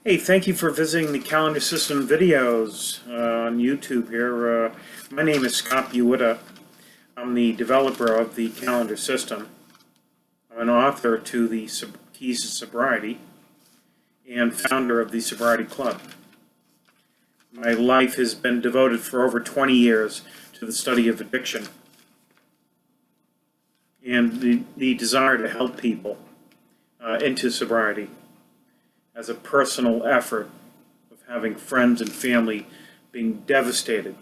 Hey, thank you for visiting the Calendar System videos on YouTube here. My name is Scott Buitta. I'm the developer of the Calendar System. I'm an author to the Keys to Sobriety and founder of the Sobriety Club. My life has been devoted for over 20 years to the study of addiction and the desire to help people into sobriety as a personal effort of having friends and family being devastated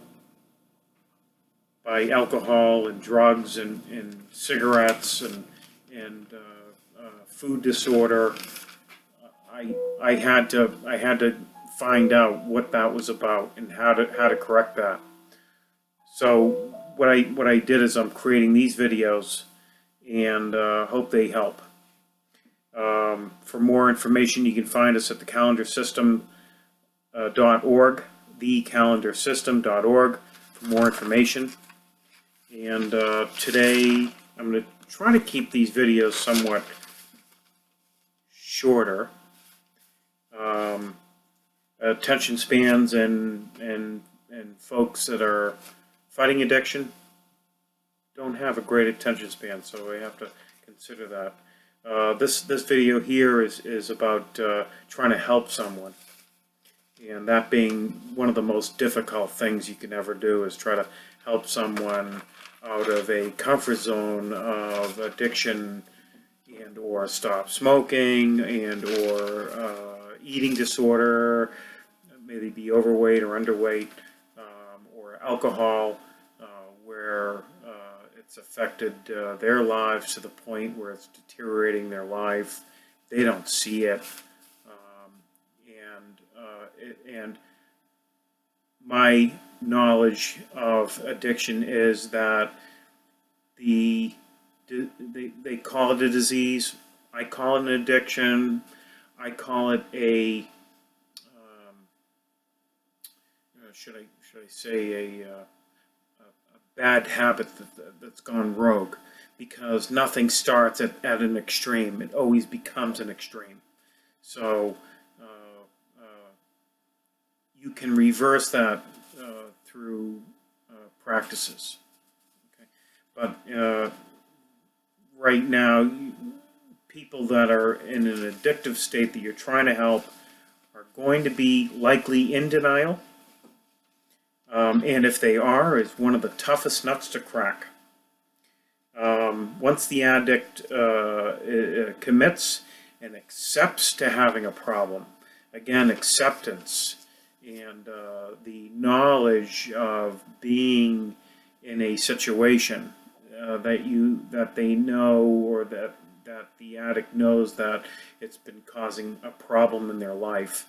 by alcohol and drugs and cigarettes and food disorder. I had to find out what that was about and how to correct that. So what I did is I'm creating these videos and hope they help. For more information, you can find us at thecalendarsystem.org, thecalendarsystem.org for more information. And today I'm going to try to keep these videos somewhat shorter. Attention spans and folks that are fighting addiction don't have a great attention span, so we have to consider that. This video here is about trying to help someone, and that being one of the most difficult things you can ever do is try to help someone out of a comfort zone of addiction and or stop smoking and or eating disorder, maybe be overweight or underweight, or alcohol, where it's affected their lives to the point where it's deteriorating their life. They don't see it, and my knowledge of addiction is that they call it a disease. I call it an addiction. I call it a should I say a bad habit that's gone rogue, because nothing starts at an extreme. It always becomes an extreme. So you can reverse that through practices. Okay? But right now, people that are in an addictive state that you're trying to help are going to be likely in denial. And if they are, it's one of the toughest nuts to crack. Once the addict commits and accepts to having a problem, again, acceptance and the knowledge of being in a situation that they know, or that the addict knows that it's been causing a problem in their life,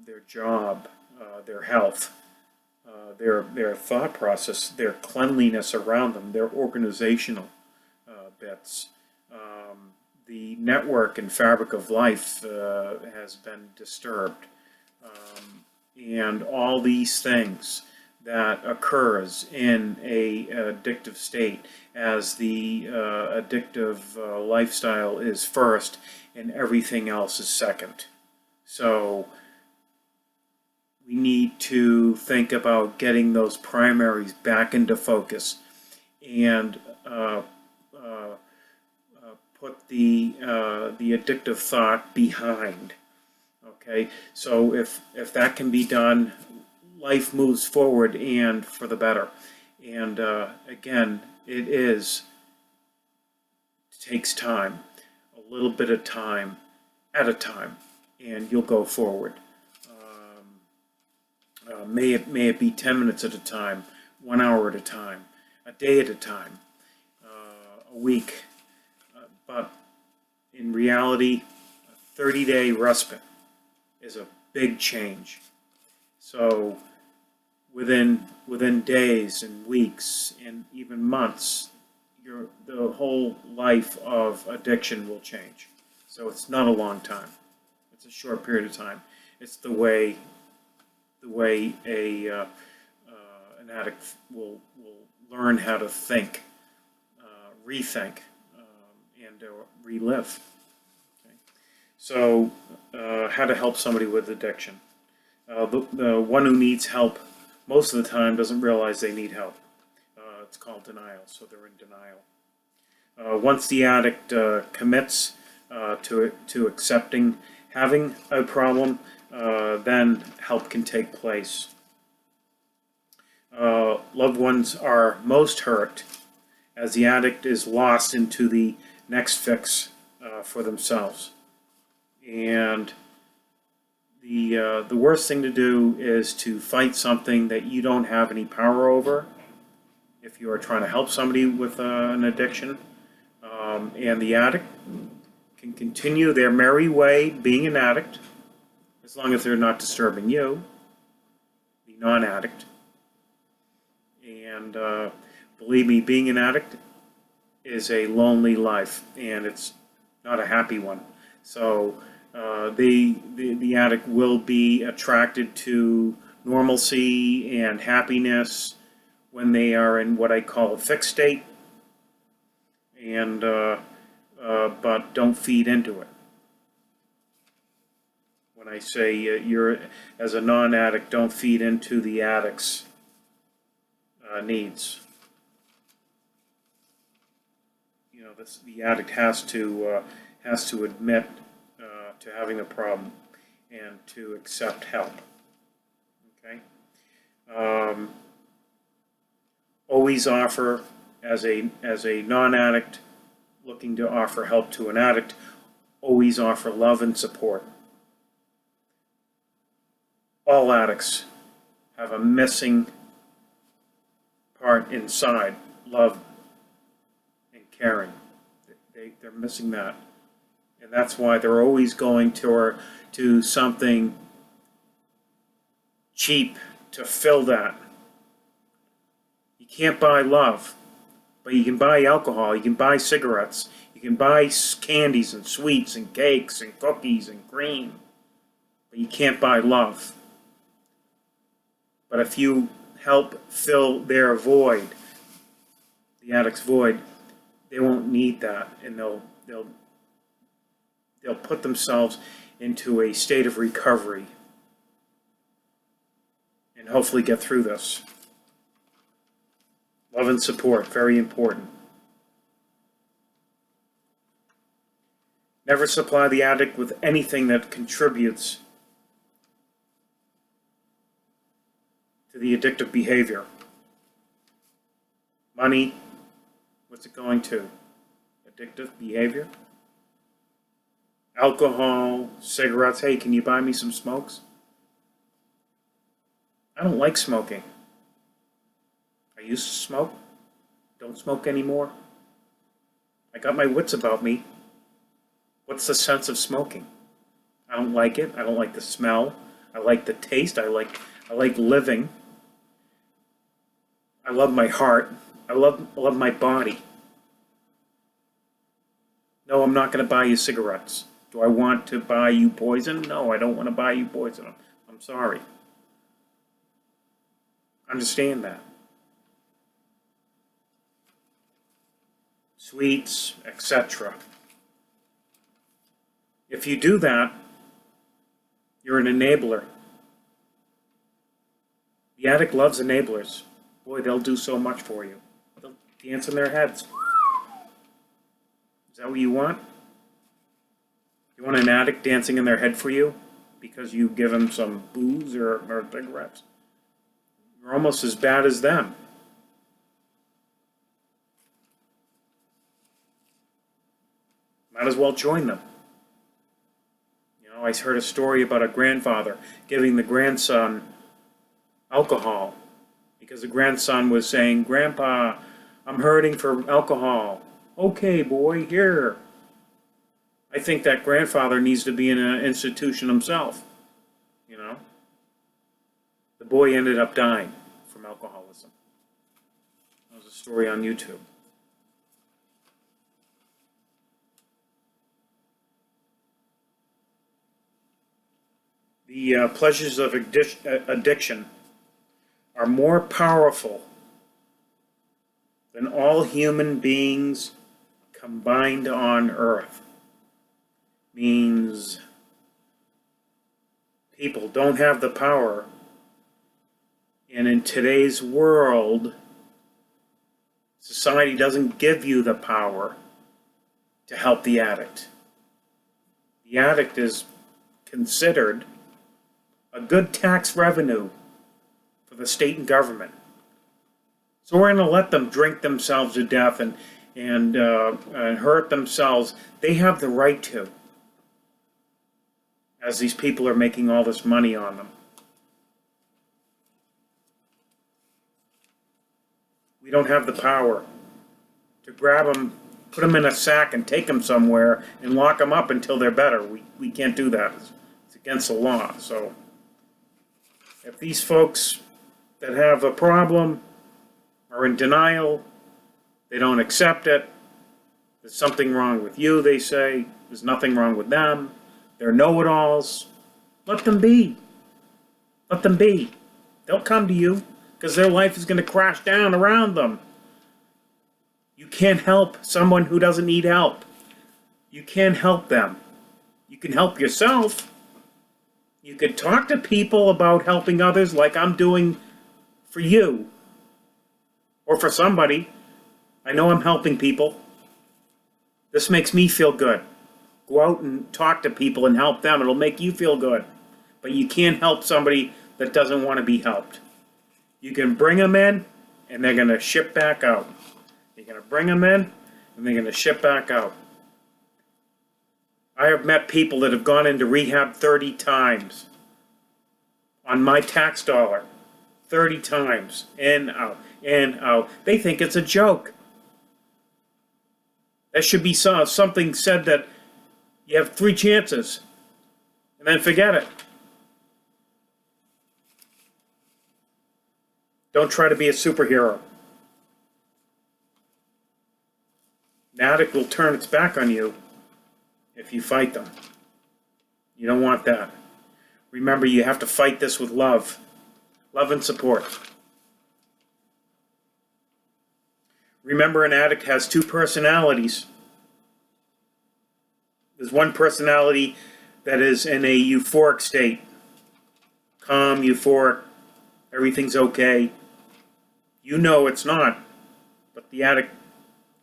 their job, their health, their thought process, their cleanliness around them, their organizational bits. The network and fabric of life has been disturbed. And all these things that occurs in a addictive state, as the addictive lifestyle is first and everything else is second. So we need to think about getting those primaries back into focus and put the addictive thought behind. Okay, so if that can be done, life moves forward and for the better. And again, it takes time, a little bit of time at a time, and you'll go forward. May it be 10 minutes at a time, 1 hour at a time, a day at a time, a week. But in reality, a 30-day respite is a big change. So within days and weeks and even months, the whole life of addiction will change. So it's not a long time. It's a short period of time. It's the way an addict will learn how to think, rethink, and relive. Okay? So, how to help somebody with addiction. The one who needs help most of the time doesn't realize they need help. It's called denial, so they're in denial. Once the addict commits to accepting having a problem, then help can take place. Loved ones are most hurt as the addict is lost into the next fix for themselves. And the worst thing to do is to fight something that you don't have any power over. If you are trying to help somebody with an addiction, and the addict can continue their merry way being an addict, as long as they're not disturbing you, the non-addict. And believe me, being an addict is a lonely life, and it's not a happy one. So the addict will be attracted to normalcy and happiness when they are in what I call a fixed state, and but don't feed into it. When I say you're as a non-addict, don't feed into the addict's needs. You know, the addict has to admit to having a problem and to accept help. Okay. Always offer, as a non-addict looking to offer help to an addict, always offer love and support. All addicts have a missing part inside: love and caring. They're missing that, and that's why they're always going to something cheap to fill that. You can't buy love, but you can buy alcohol, you can buy cigarettes, you can buy candies and sweets and cakes and cookies and cream, but you can't buy love. But if you help fill their void, the addict's void, they won't need that, and they'll put themselves into a state of recovery and hopefully get through this. Love and support, very important. Never supply the addict with anything that contributes to the addictive behavior. Money, what's it going to? Addictive behavior? Alcohol, cigarettes. Hey, can you buy me some smokes? I don't like smoking. I used to smoke. Don't smoke anymore. I got my wits about me. What's the sense of smoking? I don't like it. I don't like the smell. I like the taste. I like living. I love my heart. I love my body. No, I'm not going to buy you cigarettes. Do I want to buy you poison? No, I don't want to buy you poison. I'm sorry. Understand that. Sweets, etc. If you do that, you're an enabler. The addict loves enablers. Boy, they'll do so much for you. They'll dance in their heads. Is that what you want? You want an addict dancing in their head for you because you give them some booze or cigarettes? You're almost as bad as them. Might as well join them. You know, I heard a story about a grandfather giving the grandson alcohol because the grandson was saying, "Grandpa, I'm hurting for alcohol." "Okay, boy, here." I think that grandfather needs to be in an institution himself. You know? The boy ended up dying from alcoholism. That was a story on YouTube. The pleasures of addiction are more powerful than all human beings combined on earth. means people don't have the power. And in today's world, society doesn't give you the power to help the addict. The addict is considered a good tax revenue for the state and government. So we're going to let them drink themselves to death and hurt themselves. They have the right to, as these people are making all this money on them. We don't have the power to grab them, put them in a sack and take them somewhere and lock them up until they're better. We can't do that. It's against the law. So if these folks that have a problem are in denial, they don't accept it, there's something wrong with you, they say, there's nothing wrong with them, they're know-it-alls, let them be. Let them be. They'll come to you because their life is going to crash down around them. You can't help someone who doesn't need help. You can't help them. You can help yourself. You can talk to people about helping others like I'm doing for you or for somebody. I know I'm helping people. This makes me feel good. Go out and talk to people and help them. It'll make you feel good. But you can't help somebody that doesn't want to be helped. You can bring them in and they're going to ship back out. You're going to bring them in and they're going to ship back out. I have met people that have gone into rehab 30 times on my tax dollar. 30 times. In, out, in, out. They think it's a joke. That should be something said that you have 3 chances and then forget it. Don't try to be a superhero. An addict will turn its back on you if you fight them. You don't want that. Remember, you have to fight this with love. Love and support. Remember, an addict has 2 personalities. There's one personality that is in a euphoric state. Calm, euphoric, everything's okay. You know it's not, but the addict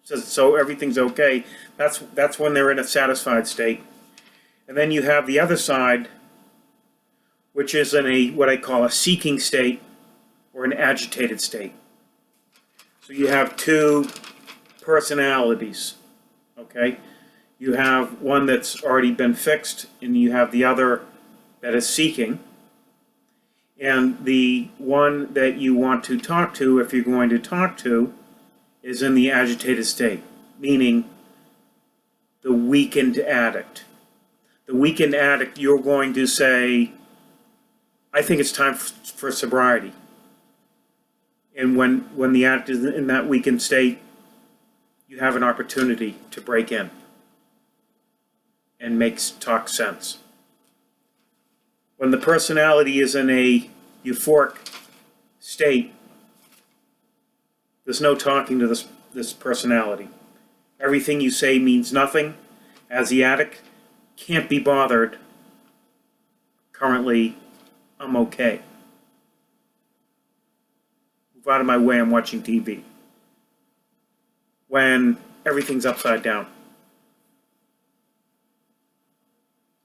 says so, everything's okay. That's when they're in a satisfied state. And then you have the other side, which is in a what I call a seeking state or an agitated state. So you have 2 personalities, okay? You have one that's already been fixed, and you have the other that is seeking. And the one that you want to talk to, if you're going to talk to, is in the agitated state, meaning the weakened addict. The weakened addict, you're going to say, I think it's time for sobriety. And when the addict is in that weakened state, you have an opportunity to break in and talk sense. When the personality is in a euphoric state, there's no talking to this personality. Everything you say means nothing. As the addict, can't be bothered. Currently, I'm okay. Move out of my way, I'm watching TV. When everything's upside down.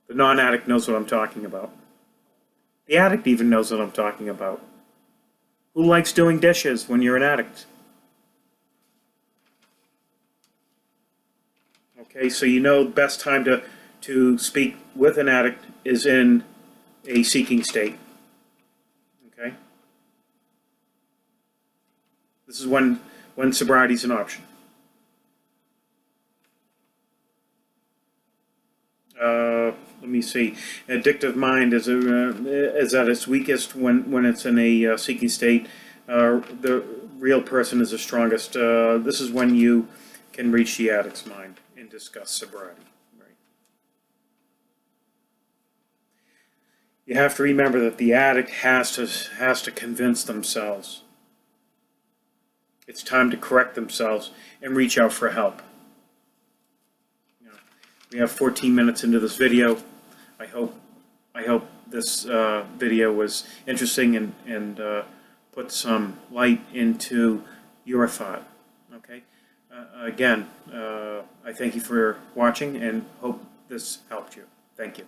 The non-addict knows what I'm talking about. The addict even knows what I'm talking about. Who likes doing dishes when you're an addict? Okay, so you know the best time to speak with an addict is in a seeking state. Okay? This is when sobriety is an option. Let me see. An addictive mind is at its weakest when it's in a seeking state. The real person is the strongest. This is when you can reach the addict's mind and discuss sobriety. Right? You have to remember that the addict has to convince themselves. It's time to correct themselves and reach out for help. We have 14 minutes into this video. I hope this video was interesting and put some light into your thought. Okay. Again, I thank you for watching and hope this helped you. Thank you.